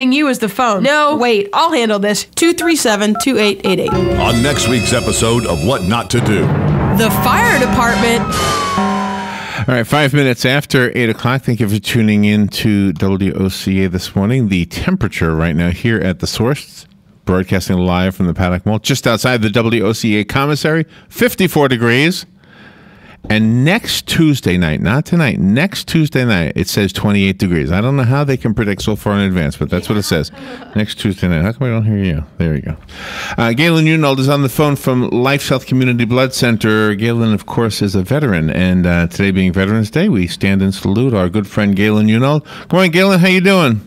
You as the phone. No, wait, I'll handle this. 237-2888. On next week's episode of What Not to Do. The fire department. All right, 5 minutes after 8 o'clock. Thank you for tuning in to WOCA this morning. The temperature right now here at the Source, broadcasting live from the Paddock Mall, just outside the WOCA commissary, 54 degrees. And next Tuesday night, not tonight, next Tuesday night, it says 28 degrees. I don't know how they can predict so far in advance, but that's what it says. Next Tuesday night. How come I don't hear you? There you go. Galen Unold is on the phone from LifeSouth Community Blood Center. Galen, of course, is a veteran, and today being Veterans Day, we stand and salute our good friend Galen Unold. Good morning, Galen. How you doing?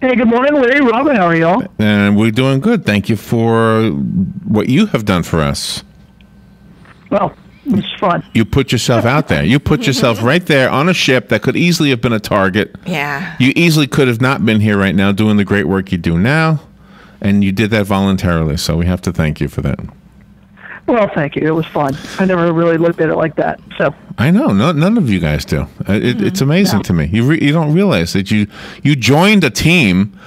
Hey, good morning, Larry. Robin, how are y'all? And we're doing good. Thank you for what you have done for us. Well, it's fun. You put yourself out there. You put yourself right there on a ship that could easily have been a target. Yeah. You easily could have not been here right now doing the great work you do now, and you did that voluntarily, so we have to thank you for that. Well, thank you. It was fun. I never really looked at it like that. So I know. None of you guys do. It's amazing to me. You don't realize that you joined a team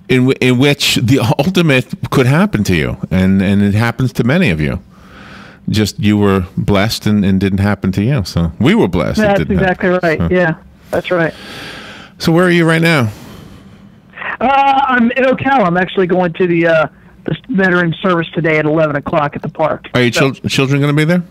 in which the ultimate could happen to you, and it happens to many of you. Just you were blessed and didn't happen to you. So we were blessed. That's exactly right. So. Yeah, that's right. So where are you right now? I'm in Ocala. I'm actually going to the veteran service today at 11 o'clock at the park. Are your children going to be there?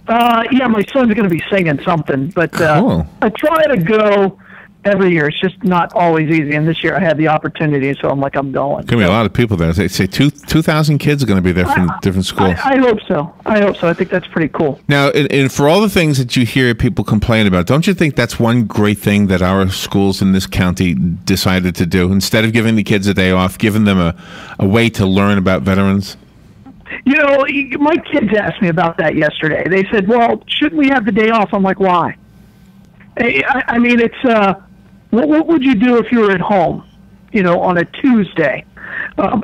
Yeah, my son's going to be singing something, but cool. I try to go every year. It's just not always easy, and this year I had the opportunity, so I'm going. Going to be a lot of people there. They say 2,000 kids are going to be there from different schools. I hope so. I think that's pretty cool. Now, and for all the things that you hear people complain about, don't you think that's one great thing that our schools in this county decided to do? Instead of giving the kids a day off, giving them a way to learn about veterans? You know, my kids asked me about that yesterday. They said, well, shouldn't we have the day off? I'm like, why? I mean, it's... What would you do if you were at home, on a Tuesday?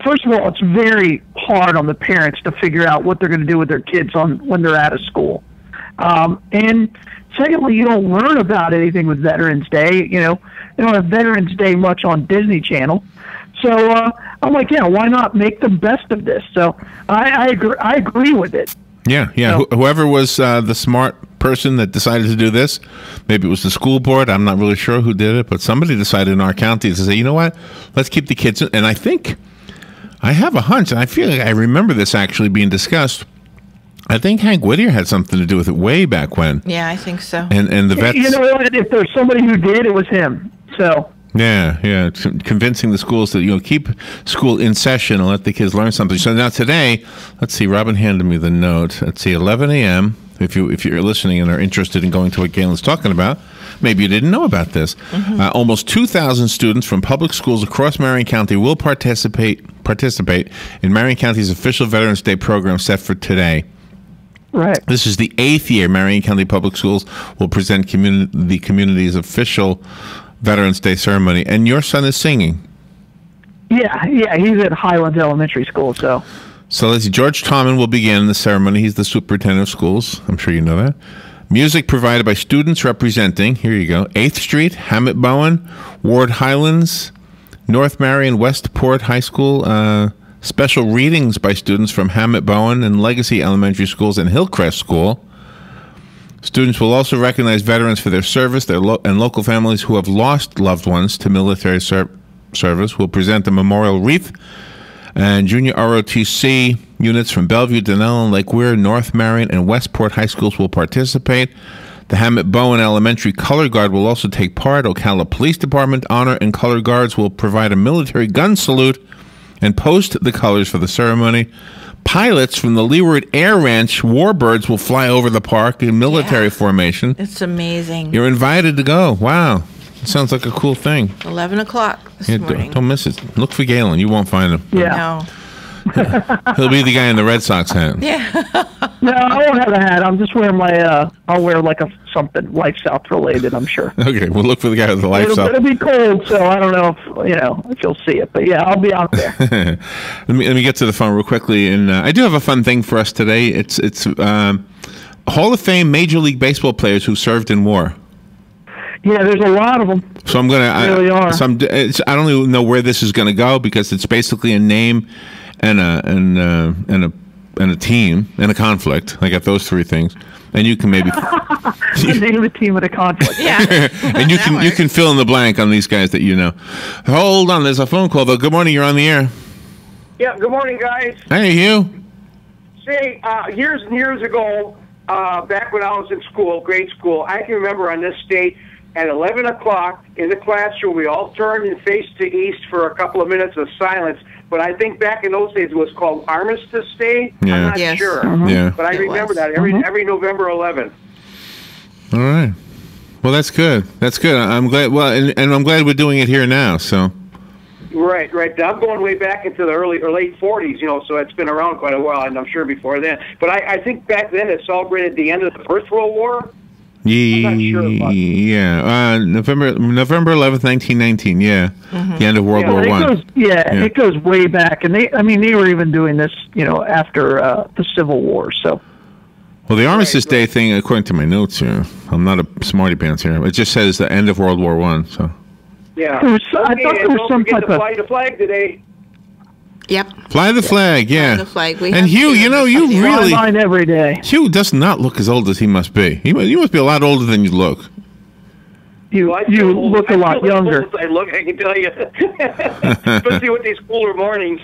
First of all, it's very hard on the parents to figure out what they're going to do with their kids when they're out of school. And secondly, you don't learn about anything with Veterans Day. They don't have Veterans Day much on Disney Channel. So I'm like, why not make the best of this? So I agree with it. Yeah. So, whoever was the smart person that decided to do this, maybe it was the school board, I'm not really sure who did it, but somebody decided in our county to say, you know what, let's keep the kids in. And I think, I have a hunch, and I feel like I remember this actually being discussed. I think Hank Whittier had something to do with it way back when. Yeah, I think so. And the vets... if there's somebody who did, it was him. So... Yeah, convincing the schools that keep school in session and let the kids learn something. So now today, let's see, Robin handed me the note. Let's see, 11 a.m. If you're listening and are interested in going to what Galen's talking about, maybe you didn't know about this. Almost 2,000 students from public schools across Marion County will participate in Marion County's official Veterans Day program set for today. Right. This is the 8th year Marion County Public Schools will present the community's official Veterans Day ceremony, and your son is singing. Yeah, he's at Highlands Elementary School, so let's see, George Tommen will begin the ceremony. He's the superintendent of schools. I'm sure you know that. Music provided by students representing, here you go, 8th Street, Hammett Bowen, Ward Highlands, North Marion, Westport High School, special readings by students from Hammett Bowen and Legacy Elementary Schools and Hillcrest School. Students will also recognize veterans for their service and local families who have lost loved ones to military service. Will present a memorial wreath, and junior ROTC units from Bellevue, Denellen, Lake Weir, North Marion, and Westport High Schools will participate. The Hammett Bowen Elementary Color Guard will also take part. Ocala Police Department Honor and Color Guards will provide a military gun salute and post the colors for the ceremony. Pilots from the Leeward Air Ranch Warbirds will fly over the park in military formation. It's amazing. You're invited to go. Wow. It sounds like a cool thing. 11 o'clock this morning. Don't miss it. Look for Galen. You won't find him. Yeah. No. He'll be the guy in the Red Sox hat. Yeah. No, I won't have a hat. I'm just wearing my, I'll wear like something LifeSouth related, I'm sure. Okay, we'll look for the guy with the LifeSouth. It'll be cold, so I don't know if you'll see it. But yeah, I'll be out there. let me get to the phone real quickly. And I do have a fun thing for us today. It's Hall of Fame Major League Baseball players who served in war. Yeah, there's a lot of them. So I'm gonna. Really are. So I don't even know where this is gonna go because it's basically a name and a team and a conflict. I got those three things, and you can maybe The name of the team with a conflict. Yeah. and you can fill in the blank on these guys that you know. Hold on, there's a phone call though. Good morning, you're on the air. Yeah, good morning, guys. Hey, Hugh. Say, years and years ago, back when I was in school, grade school, I can remember on this date, at 11 o'clock in the classroom, we all turned and faced to east for a couple of minutes of silence. But I think back in those days it was called Armistice Day. Yeah. I'm not Yes. sure. Yeah. But I remember that every November 11th. All right. Well, that's good. That's good. I'm glad. Well, and I'm glad we're doing it here now. So. Right. I'm going way back into the early or late 40s, so it's been around quite a while, and I'm sure before then. But I think back then it celebrated the end of the First World War. I'm not sure about November 11th, 1919. Yeah, the end of World War One. It goes way back, and they were even doing this, after the Civil War. So, Well, the Armistice Day thing, according to my notes here, I'm not a smarty pants here. It just says the end of World War One. So. Yeah. I thought there was some type of. Fly the flag today. Yep. Fly the flag, yeah. Fly the flag. We And have Hugh, to you know, do you this. really. Mine every day. Hugh does not look as old as he must be. You must be a lot older than you look. You look a lot younger. I look, I can tell you. Especially with these cooler mornings.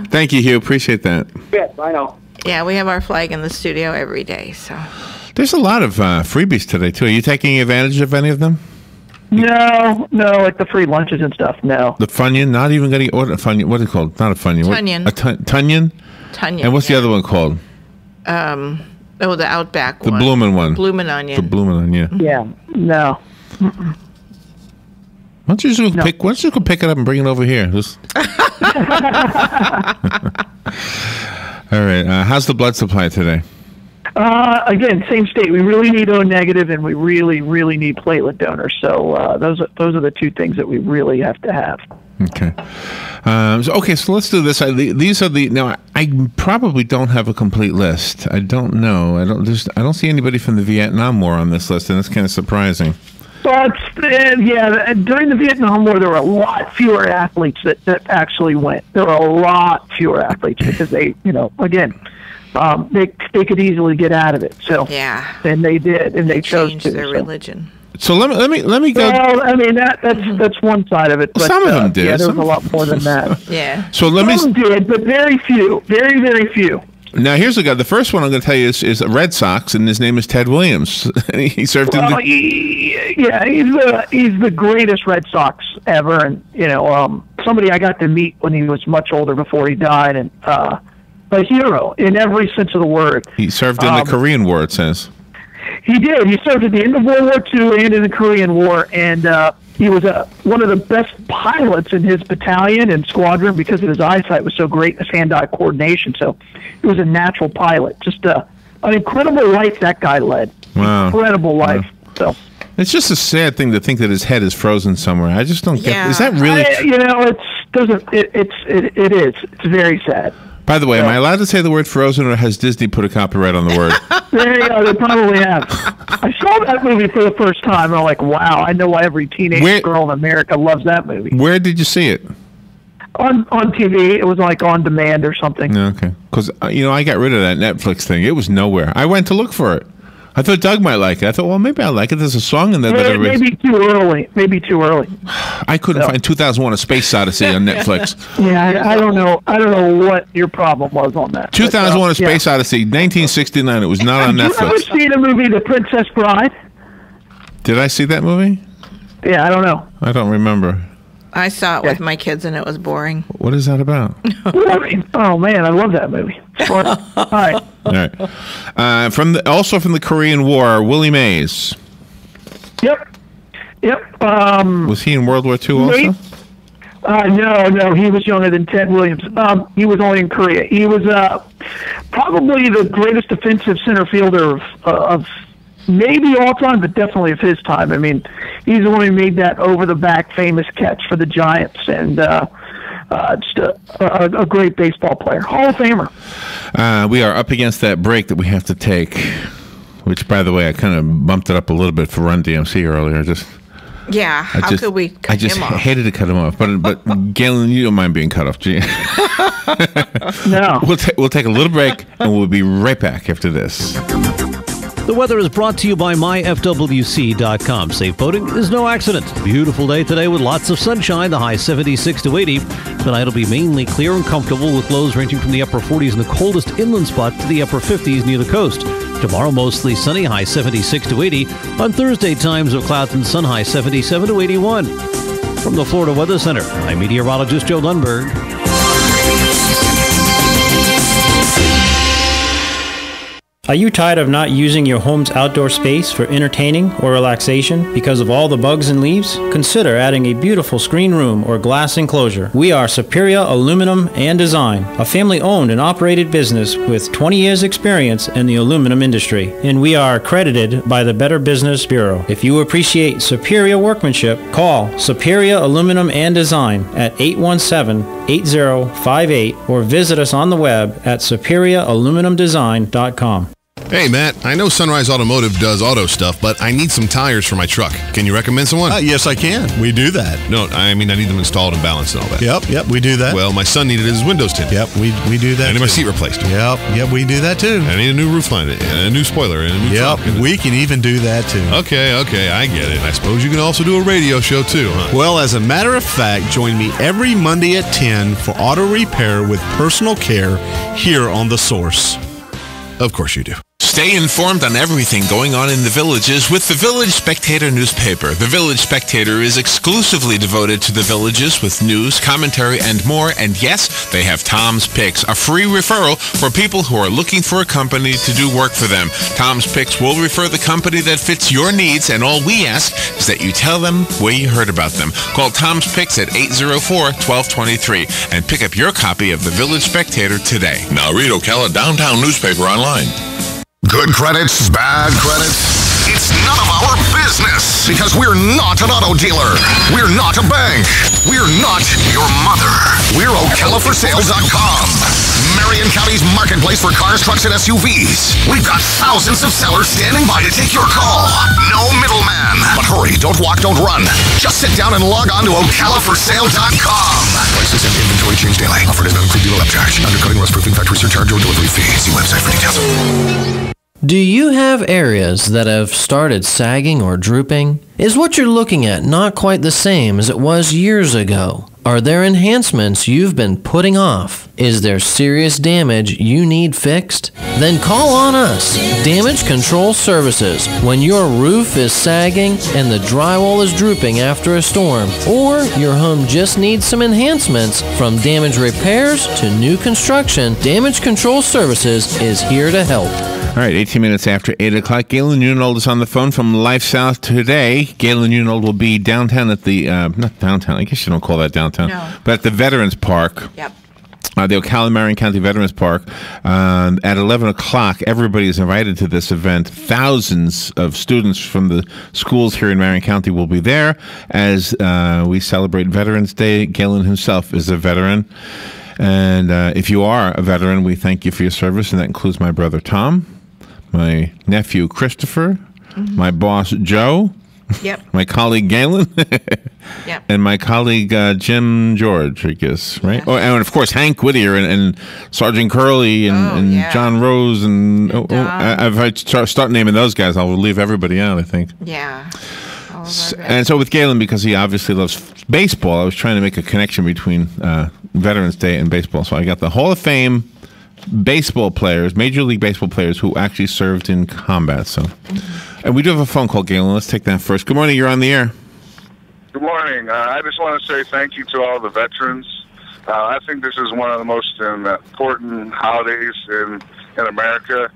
Thank you, Hugh. Appreciate that. Bet, I know. Yeah, we have our flag in the studio every day. So There's a lot of freebies today, too. Are you taking advantage of any of them? No, like the free lunches and stuff. No. The Funyun? Not even going to order a Funyun. What is it called? Not a Funyun. Tunyon. Tunyon? Tunyon. And what's the other one called? the Outback The one. Bloomin' one. Bloomin' Onion. The Bloomin' Onion, yeah. Yeah. No. Why don't you just go pick it up and bring it over here? Just... All right. How's the blood supply today? Again, same state. We really need O negative, and we really, really need platelet donors. So those are the two things that we really have to have. Okay. So let's do this. These are the now. I probably don't have a complete list. I don't know. I don't see anybody from the Vietnam War on this list, and that's kind of surprising. But during the Vietnam War, there were a lot fewer athletes that actually went. There were a lot fewer athletes because they, again, they could easily get out of it. So Yeah. and they did, and they chose Changed to. their so. religion. So let me go. Well, I mean that's one side of it. But, Some of them did. Yeah, there was Some- a lot more than that. Yeah. So let me. Some did, but very few. Very, very few. Now here's the guy. The first one I'm going to tell you is Red Sox, and his name is Ted Williams. He served in Well, the. he's the greatest Red Sox ever, and somebody I got to meet when he was much older before he died, and a hero in every sense of the word. He served in the Korean War. It says. He did. He served at the end of World War II and in the Korean War, and he was one of the best pilots in his battalion and squadron because his eyesight was so great, his hand-eye coordination. So he was a natural pilot. Just an incredible life that guy led. Wow. Incredible life. So. It's just a sad thing to think that his head is frozen somewhere. I just don't get. Yeah. Is that really? It is. It's very sad. By the way, am I allowed to say the word frozen, or has Disney put a copyright on the word? There you go. They probably have. I saw that movie for the first time, and I'm like, wow, I know why every teenage girl in America loves that movie. Where did you see it? On TV. It was like on demand or something. Okay. Because, I got rid of that Netflix thing. It was nowhere. I went to look for it. I thought Doug might like it. I thought, well, maybe I like it. There's a song in there that everybody... Maybe too early. I couldn't find 2001: A Space Odyssey on Netflix. Yeah, I don't know. I don't know what your problem was on that. 2001: A Space Odyssey, 1969. It was not on Have you ever Netflix. seen the movie The Princess Bride? Did I see that movie? Yeah, I don't know. I don't remember. I saw it with my kids and it was boring. What is that about? Oh man, I love that movie. All right. All right. Also from the Korean War, Willie Mays. Yep. Was he in World War II also? No, he was younger than Ted Williams. He was only in Korea. He was probably the greatest defensive center fielder of maybe all time, but definitely of his time. I mean, he's the one who made that over-the-back famous catch for the Giants, and just a great baseball player. Hall of Famer. We are up against that break that we have to take. which, by the way, I kind of bumped it up a little bit for Run DMC earlier. Yeah, how could we cut him off? I hated to cut him off, but Galen, you don't mind being cut off, do you? No. We'll take a little break, and we'll be right back after this. The weather is brought to you by myfwc.com. Safe boating is no accident. Beautiful day today with lots of sunshine, the high 76 to 80. Tonight will be mainly clear and comfortable with lows ranging from the upper 40s in the coldest inland spot to the upper 50s near the coast. Tomorrow, mostly sunny, high 76 to 80. On Thursday, times of clouds and sun, high 77 to 81. From the Florida Weather Center, I'm meteorologist Joe Lundberg. Are you tired of not using your home's outdoor space for entertaining or relaxation because of all the bugs and leaves? Consider adding a beautiful screen room or glass enclosure. We are Superior Aluminum and Design, a family-owned and operated business with 20 years experience in the aluminum industry, and we are accredited by the Better Business Bureau. If you appreciate superior workmanship, call Superior Aluminum and Design at 817-8058 or visit us on the web at superiораluminumdesign.com. Hey, Matt, I know Sunrise Automotive does auto stuff, but I need some tires for my truck. Can you recommend someone? Yes, I can. We do that. No, I mean, I need them installed and balanced and all that. Yep, we do that. Well, my son needed his windows tinted. Yep, we do that. I need my seat replaced. Yep, we do that too. I need a new roof line, and a new spoiler, and a new trunk. We can even do that too. Okay, I get it. I suppose you can also do a radio show too, huh? Well, as a matter of fact, join me every Monday at 10 for auto repair with personal care here on The Source. Of course you do. Stay informed on everything going on in the Villages with the Village Spectator newspaper. The Village Spectator is exclusively devoted to the Villages with news, commentary, and more. And yes, they have Tom's Picks, a free referral for people who are looking for a company to do work for them. Tom's Picks will refer the company that fits your needs, and all we ask is that you tell them where you heard about them. Call Tom's Picks at 804-1223 and pick up your copy of the Village Spectator today. Now read Ocala Downtown newspaper online. Good credits, bad credits. It's none of our business because we're not an auto dealer. We're not a bank. We're not your mother. We're OcalaForSale.com. Marion County's marketplace for cars, trucks, and SUVs. We've got thousands of sellers standing by to take your call. No middleman. But hurry, don't walk, don't run. Just sit down and log on to OcalaForSale.com. Prices and inventory change daily. Offer does not include dealer upcharge. Undercutting, rust-proofing, factory surcharge, or delivery fee. See website for details. Do you have areas that have started sagging or drooping? Is what you're looking at not quite the same as it was years ago? Are there enhancements you've been putting off? Is there serious damage you need fixed? Then call on us, Damage Control Services, when your roof is sagging and the drywall is drooping after a storm, or your home just needs some enhancements. From damage repairs to new construction, Damage Control Services is here to help. All right, 18 minutes after 8 o'clock. Galen Unold is on the phone from LifeSouth today. Galen Unold will be downtown at the, not downtown, I guess you don't call that downtown, but at the Veterans Park. Yep. The Ocala Marion County Veterans Park. At 11 o'clock, everybody is invited to this event. Thousands of students from the schools here in Marion County will be there as we celebrate Veterans Day. Galen himself is a veteran. And if you are a veteran, we thank you for your service, and that includes my brother Tom, my nephew Christopher, my boss Joe, my colleague Galen, and my colleague Jim George, I guess, right? Oh, and of course Hank Whittier and Sergeant Curley and John Rose and if I start naming those guys, I'll leave everybody out, I think. Yeah. And so with Galen, because he obviously loves baseball, I was trying to make a connection between Veterans Day and baseball. So I got the Hall of Fame baseball players, Major League Baseball players who actually served in combat. So, and we do have a phone call, Galen. Let's take that first. Good morning. You're on the air. Good morning. I just want to say thank you to all the veterans. I think this is one of the most important holidays in America.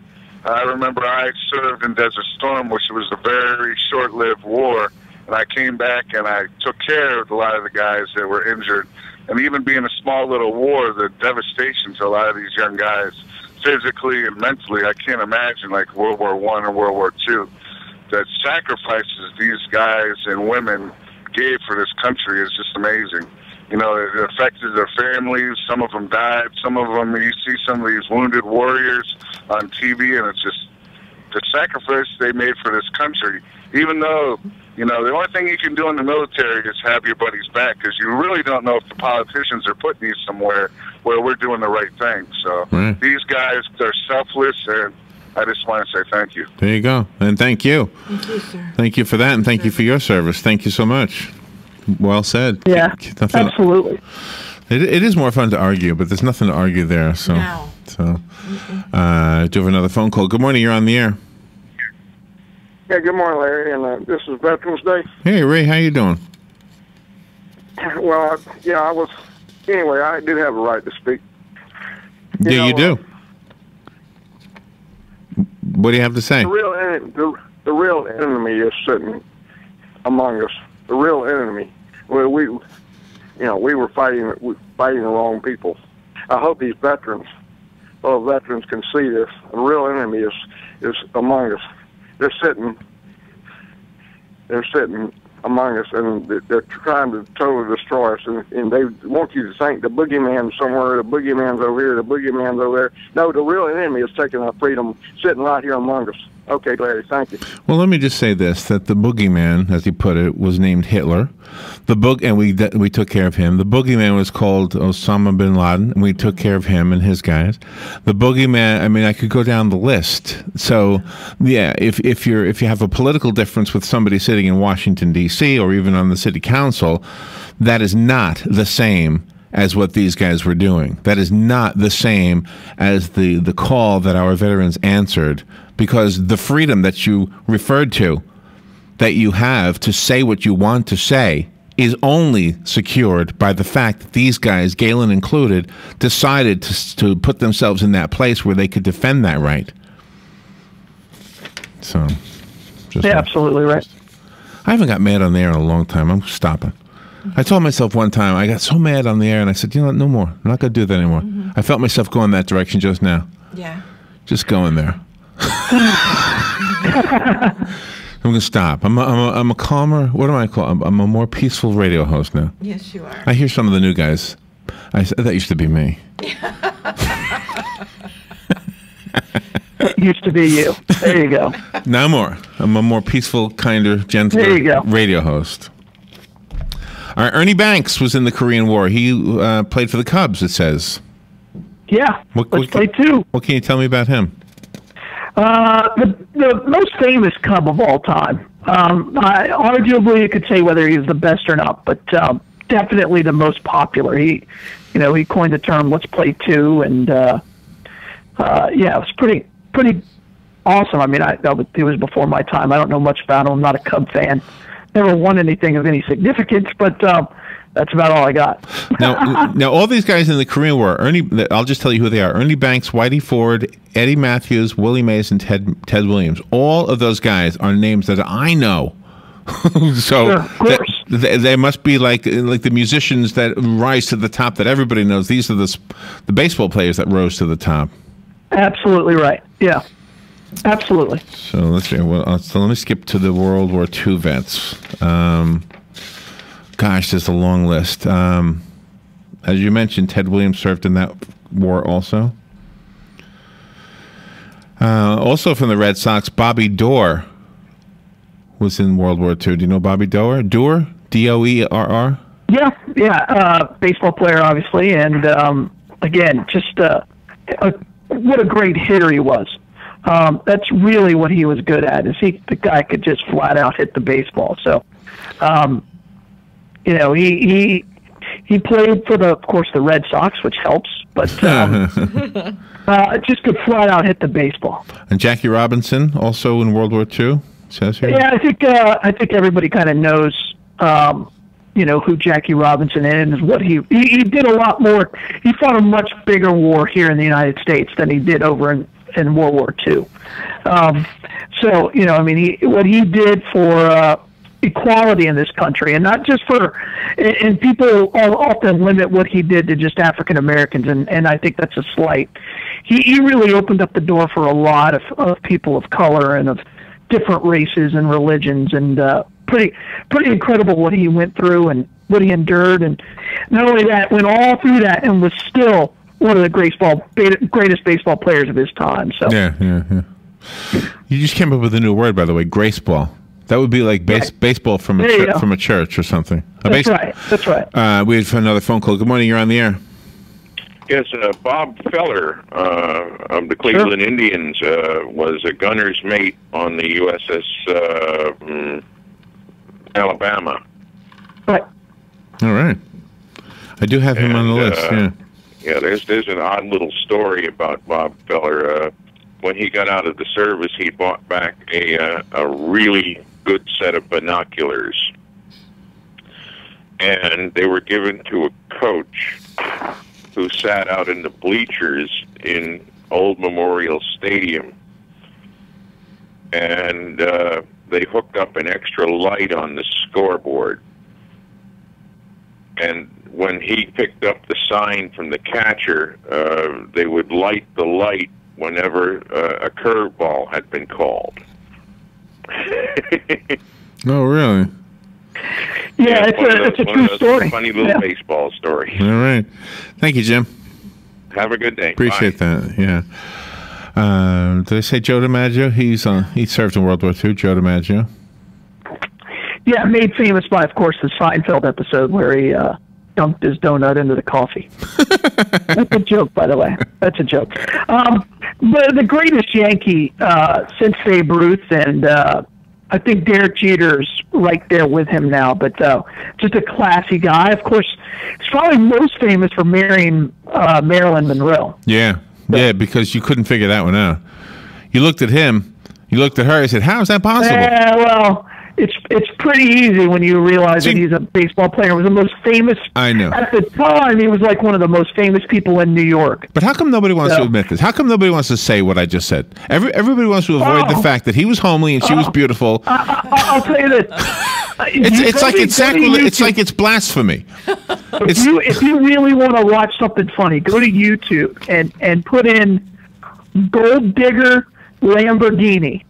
I remember I served in Desert Storm, which was a very short-lived war, and I came back and I took care of a lot of the guys that were injured. And even being a small little war, the devastation to a lot of these young guys, physically and mentally, I can't imagine like World War I or World War II. The sacrifices these guys and women gave for this country is just amazing. You know, it affected their families. Some of them died. Some of them, you see some of these wounded warriors on TV, and it's just, the sacrifice they made for this country. Even though, you know, the only thing you can do in the military is have your buddies back, because you really don't know if the politicians are putting you somewhere where we're doing the right thing. So these guys, they're selfless, and I just want to say thank you. There you go. And thank you. Thank you, sir. Thank you for that, and thank you for your service. Thank you so much. Well said. Yeah, absolutely. It is more fun to argue, but there's nothing to argue there. So, do you have another phone call? Good morning. You're on the air. Yeah, good morning, Larry. And this is Veterans Day. Hey, Ray. How you doing? Well, I was. Anyway, I did have a right to speak. You do. What do you have to say? The real enemy is sitting among us. The real enemy. Well, we were fighting the wrong people. I hope these veterans can see this. The real enemy is among us. They're sitting among us, and they're trying to totally destroy us. And they want you to think the boogeyman's somewhere, the boogeyman's over here, the boogeyman's over there. No, the real enemy is taking our freedom, sitting right here among us. Okay, Larry, thank you. Well, let me just say this, that the boogeyman, as he put it, was named Hitler. And we took care of him. The boogeyman was called Osama bin Laden, and we took care of him and his guys. The boogeyman, I mean, I could go down the list. So, yeah, if you have a political difference with somebody sitting in Washington, D.C., or even on the city council, that is not the same as what these guys were doing. That is not the same as the call that our veterans answered, because the freedom that you referred to, that you have to say what you want to say, is only secured by the fact that these guys, Galen included, decided to put themselves in that place where they could defend that right. So, absolutely right. I haven't got mad on the air in a long time. I'm stopping. I told myself one time, I got so mad on the air, and I said, you know what, no more. I'm not going to do that anymore. I felt myself going that direction just now. Yeah. Just going there. I'm going to stop. I'm a calmer, what do I call it? I'm a more peaceful radio host now. Yes, you are. I hear some of the new guys. That used to be me. It used to be you. There you go. No more. I'm a more peaceful, kinder, gentler radio host. All right, Ernie Banks was in the Korean War. He played for the Cubs, it says. Yeah, let's play two. What can you tell me about him? The most famous Cub of all time. Arguably, you could say whether he's the best or not, but definitely the most popular. He coined the term "let's play two," and it was pretty awesome. I mean, it was before my time. I don't know much about him. I'm not a Cub fan. Never won anything of any significance, but that's about all I got. Now, all these guys in the Korean War, I'll just tell you who they are. Ernie Banks, Whitey Ford, Eddie Matthews, Willie Mays, and Ted Williams. All of those guys are names that I know. So they must be like the musicians that rise to the top that everybody knows. These are the baseball players that rose to the top. Absolutely right. Yeah. Absolutely. So let's see. So let me skip to the World War II vets. Gosh, there's a long list. As you mentioned, Ted Williams served in that war also. Also from the Red Sox, Bobby Doerr was in World War II. Do you know Bobby Doerr? Doerr? D-O-E-R-R? Yeah. Baseball player, obviously. And again, just what a great hitter he was. That's really what he was good at. The guy could just flat out hit the baseball. So, he played for of course, the Red Sox, which helps, but just could flat out hit the baseball. And Jackie Robinson, also in World War II, says here. Yeah, I think everybody kind of knows, who Jackie Robinson is, what he did a lot more. He fought a much bigger war here in the United States than he did over in World War II. What he did for equality in this country, and not just and people often limit what he did to just African Americans, and I think that's a slight. He really opened up the door for a lot of people of color and of different races and religions, and pretty incredible what he went through and what he endured, and not only that, went all through that and was still one of the greatest baseball players of his time. So You just came up with a new word, by the way, graceball. That would be like baseball from a church or something. That's right. That's right. We have another phone call. Good morning. You're on the air. Yes, Bob Feller of the Cleveland Indians was a gunner's mate on the USS Alabama. Right. All right. I do have him on the list. Yeah. Yeah. There's an odd little story about Bob Feller. When he got out of the service, he bought back a really good set of binoculars, and they were given to a coach who sat out in the bleachers in Old Memorial Stadium, and they hooked up an extra light on the scoreboard. And when he picked up the sign from the catcher, they would light the light whenever a curveball had been called. Oh, really? Yeah, it's a true story. Funny little baseball story. All right. Thank you, Jim. Have a good day. Appreciate that. Yeah. Did I say Joe DiMaggio? He served in World War II. Joe DiMaggio. Yeah, made famous by, of course, the Seinfeld episode where he dunked his donut into the coffee. That's a joke, by the way. That's a joke. The greatest Yankee since Babe Ruth, and I think Derek Jeter's right there with him now, but just a classy guy. Of course, he's probably most famous for marrying Marilyn Monroe. Yeah, because you couldn't figure that one out. You looked at him, you looked at her, and said, how is that possible? Well, it's pretty easy when you realize that he's a baseball player. He was the most famous. I know. At the time, he was like one of the most famous people in New York. But how come nobody wants to admit this? How come nobody wants to say what I just said? Everybody wants to avoid the fact that he was homely and she was beautiful. I'll tell you this. It's like it's blasphemy. If you really want to watch something funny, go to YouTube and put in Gold Digger Lamborghini.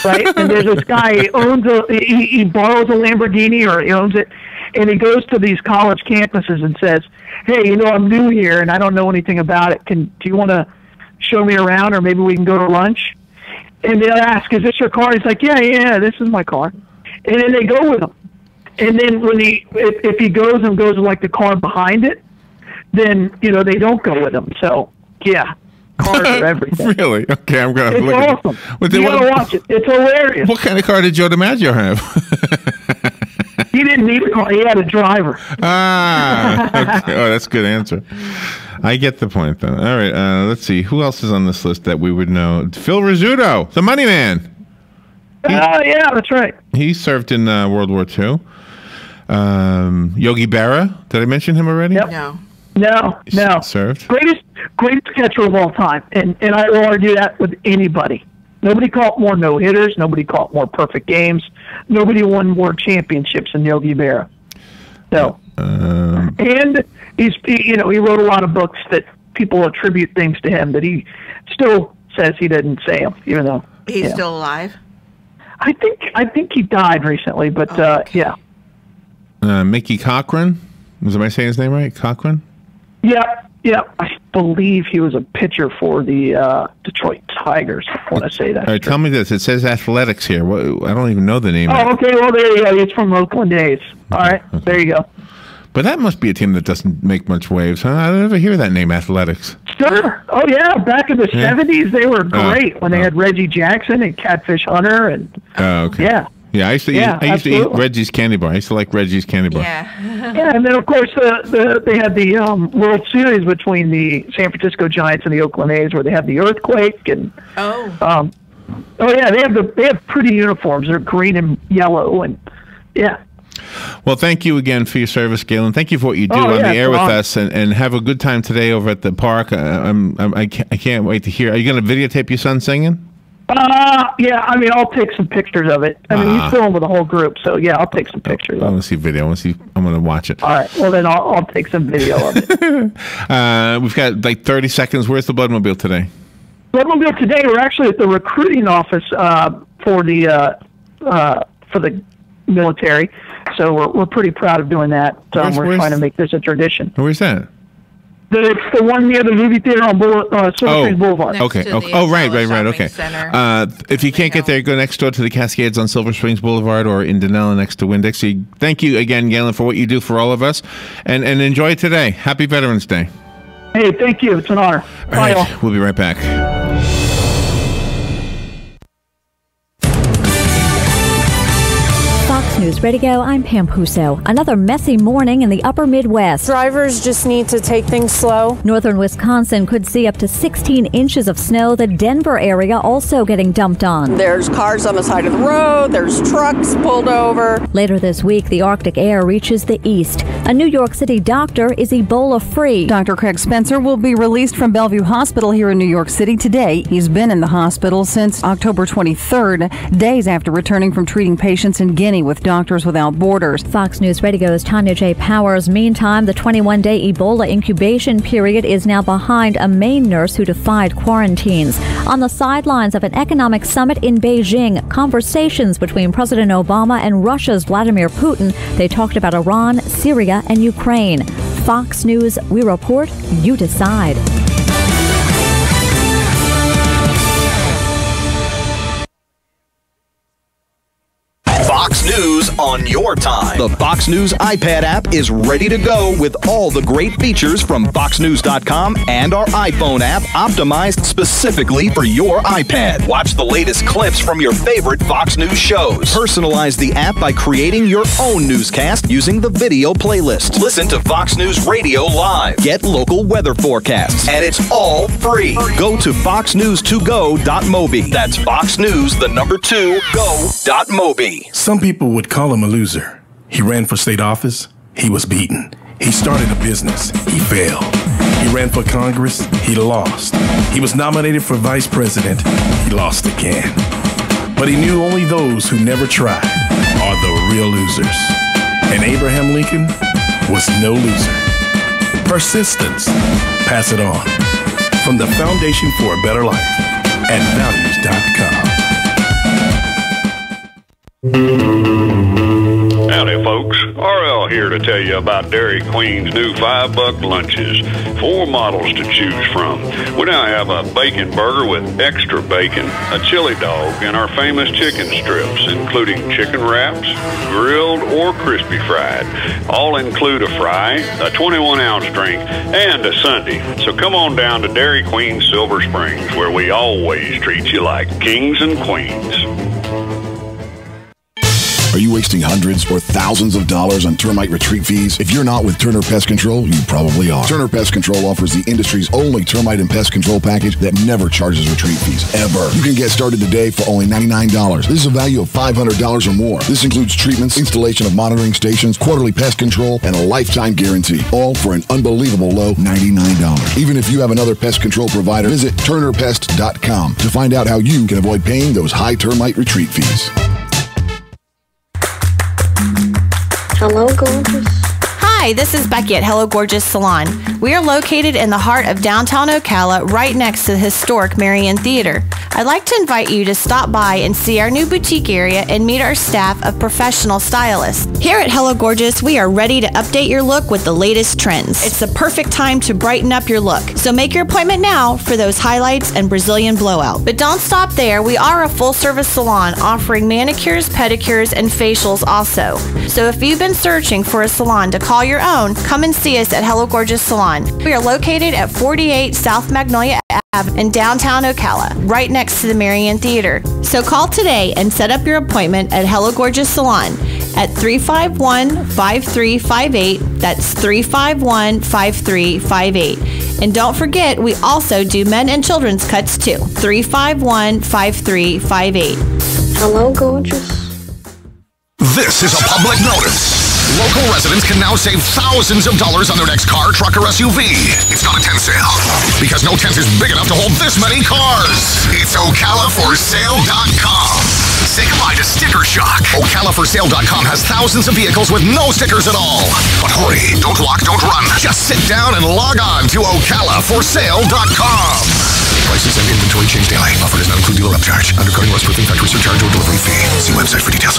Right, and there's this guy he owns he borrows a Lamborghini, or he owns it, and he goes to these college campuses and says, "Hey, I'm new here and I don't know anything about it. Do you want to show me around, or maybe we can go to lunch?" And they'll ask, "Is this your car?" He's like, "Yeah, this is my car." And then they go with him. And then when if he goes with like the car behind it, then they don't go with him. So yeah. Cars are everything. Really? Okay, I'm going to look at it. It's awesome. You got to watch it. It's hilarious. What kind of car did Joe DiMaggio have? He didn't need a car. He had a driver. Okay. Oh, that's a good answer. I get the point, though. All right, let's see. Who else is on this list that we would know? Phil Rizzuto, the money man. Yeah, that's right. He served in World War II. Yogi Berra. Did I mention him already? Yep. No. Served. Greatest catcher of all time, and I will argue that with anybody. Nobody caught more no-hitters. Nobody caught more perfect games. Nobody won more championships than Yogi Berra. So, and he wrote a lot of books that people attribute things to him that he still says he didn't say them, even though he's still alive. I think he died recently, but yeah. Mickey Cochran. Am I saying his name right? Cochran. Yeah, I believe he was a pitcher for the Detroit Tigers. I want to say that. All right, tell me this. It says athletics here. I don't even know the name. Oh, okay. Well, there you go. It's from Oakland A's. All right, there you go. But that must be a team that doesn't make much waves, huh? I don't ever hear that name, athletics. Sure. Oh, yeah. Back in the 70s, they were great when they had Reggie Jackson and Catfish Hunter. And okay. Yeah, I used to eat Reggie's candy bar. I used to like Reggie's candy bar. Yeah, and then of course they had the World Series between the San Francisco Giants and the Oakland A's, where they had the earthquake and they have pretty uniforms. They're green and yellow, and yeah. Well, thank you again for your service, Galen. Thank you for what you do on the air with us, and have a good time today over at the park. I can't wait to hear. Are you going to videotape your son singing? Yeah, I mean, I'll take some pictures of it. I mean, he's filming with the whole group, so yeah, I'll take some pictures. I want to see video. I'm going to watch it. All right, well then I'll take some video of it. We've got like 30 seconds. Where's the Bloodmobile today? Bloodmobile today. We're actually at the recruiting office for the military, so we're pretty proud of doing that. We're trying to make this a tradition. Where's that? It's the one near the movie theater on Silver Springs Boulevard. Okay. Right. Okay. If you can't get there, go next door to the Cascades on Silver Springs Boulevard or in Denella next to Winn-Dixie. Thank you again, Galen, for what you do for all of us. And enjoy today. Happy Veterans Day. Hey, thank you. It's an honor. Bye, all. We'll be right back. Fox News Radio, I'm Pam Puso. Another messy morning in the upper Midwest. Drivers just need to take things slow. Northern Wisconsin could see up to 16 inches of snow. The Denver area also getting dumped on. There's cars on the side of the road. There's trucks pulled over. Later this week, the Arctic air reaches the east. A New York City doctor is Ebola-free. Dr. Craig Spencer will be released from Bellevue Hospital here in New York City today. He's been in the hospital since October 23rd, days after returning from treating patients in Guinea with Doctors Without Borders. Fox News Radio's Tanya J. Powers. Meantime, the 21-day Ebola incubation period is now behind a Maine nurse who defied quarantines. On the sidelines of an economic summit in Beijing, conversations between President Obama and Russia's Vladimir Putin. They talked about Iran, Syria, and Ukraine. Fox News, we report, you decide. Fox News on your time. The Fox News iPad app is ready to go with all the great features from FoxNews.com and our iPhone app optimized specifically for your iPad. Watch the latest clips from your favorite Fox News shows. Personalize the app by creating your own newscast using the video playlist. Listen to Fox News Radio live. Get local weather forecasts. And it's all free. Go to foxnews2go.mobi. That's foxnews2go.mobi. Some people would call him a loser. He ran for state office. He was beaten. He started a business. He failed. He ran for Congress. He lost. He was nominated for vice president. He lost again. But he knew only those who never tried are the real losers. And Abraham Lincoln was no loser. Persistence. Pass it on. From the Foundation for a Better Life at values.com. Howdy, folks. RL here to tell you about Dairy Queen's new $5 lunches. 4 models to choose from. We now have a bacon burger with extra bacon, a chili dog, and our famous chicken strips, including chicken wraps, grilled or crispy fried. All include a fry, a 21-ounce drink, and a sundae. So come on down to Dairy Queen Silver Springs, where we always treat you like kings and queens. Are you wasting hundreds or thousands of dollars on termite retreat fees? If you're not with Turner Pest Control, you probably are. Turner Pest Control offers the industry's only termite and pest control package that never charges retreat fees, ever. You can get started today for only $99. This is a value of $500 or more. This includes treatments, installation of monitoring stations, quarterly pest control, and a lifetime guarantee, all for an unbelievable low $99. Even if you have another pest control provider, visit turnerpest.com to find out how you can avoid paying those high termite retreat fees. Hello, gorgeous. Hi, this is Becky at Hello Gorgeous Salon. We are located in the heart of downtown Ocala, right next to the historic Marion Theater. I'd like to invite you to stop by and see our new boutique area and meet our staff of professional stylists. Here at Hello Gorgeous, we are ready to update your look with the latest trends. It's the perfect time to brighten up your look. So make your appointment now for those highlights and Brazilian blowout. But don't stop there. We are a full-service salon offering manicures, pedicures, and facials also. So if you've been searching for a salon to call your own, come and see us at Hello Gorgeous Salon. We are located at 48 South Magnolia Ave in downtown Ocala, right next to the Marion Theater. So call today and set up your appointment at Hello Gorgeous Salon at 351-5358. That's 351-5358. And don't forget, we also do men and children's cuts too. 351-5358. Hello, gorgeous. This is a public notice. Local residents can now save thousands of dollars on their next car, truck, or SUV. It's not a tent sale, because no tent is big enough to hold this many cars. It's OcalaForSale.com. Say goodbye to sticker shock. OcalaForSale.com has thousands of vehicles with no stickers at all. But hurry, don't walk, don't run. Just sit down and log on to OcalaForSale.com. Prices and inventory change daily. Offer does not include dealer upcharge. Undercutting, loss proofing, factory surcharge, or delivery fee. See website for details.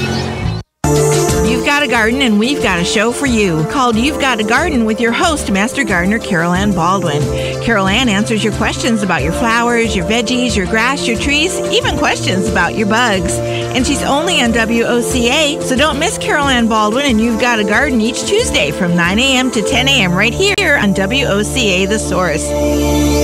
You've got a garden and we've got a show for you called You've Got a Garden with your host, Master Gardener Carol Ann Baldwin. Carol Ann answers your questions about your flowers, your veggies, your grass, your trees, even questions about your bugs. And she's only on WOCA, so don't miss Carol Ann Baldwin and You've Got a Garden each Tuesday from 9 a.m. to 10 a.m. right here on WOCA The Source.